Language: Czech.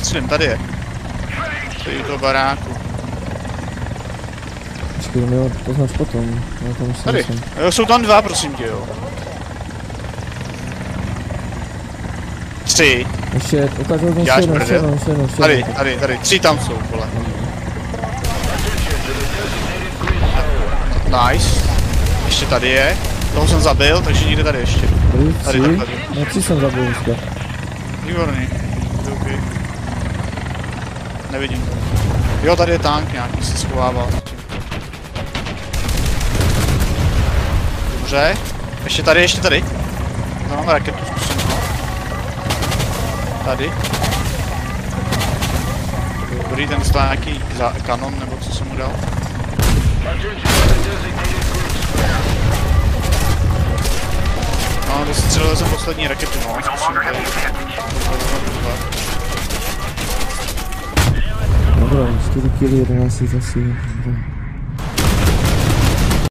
střílím, tady je. Tady do baráku. Počkej, jo, to znač potom. Tady, jo, jsou tam dva, prosím tě, jo. 3. Ještě, ukážu ještě jednou. Tady, 3 tam jsou, vole. Nice. Ještě tady je. Toho jsem zabil, takže někde tady ještě. Tady. No 3 jsem zabil dneska. Výborný. Okay. Nevidím to. Jo, tady je tank nějaký, se schovává. Dobře. Ještě tady. Tam máme raketu, zkusím to. Tady. Dobrý, ten dostal nějaký kanon, nebo co jsem mu dal. No, vystřelil jsem poslední raketu, no. Zkusím tady. Dobrý, 4 killy, 11 zase.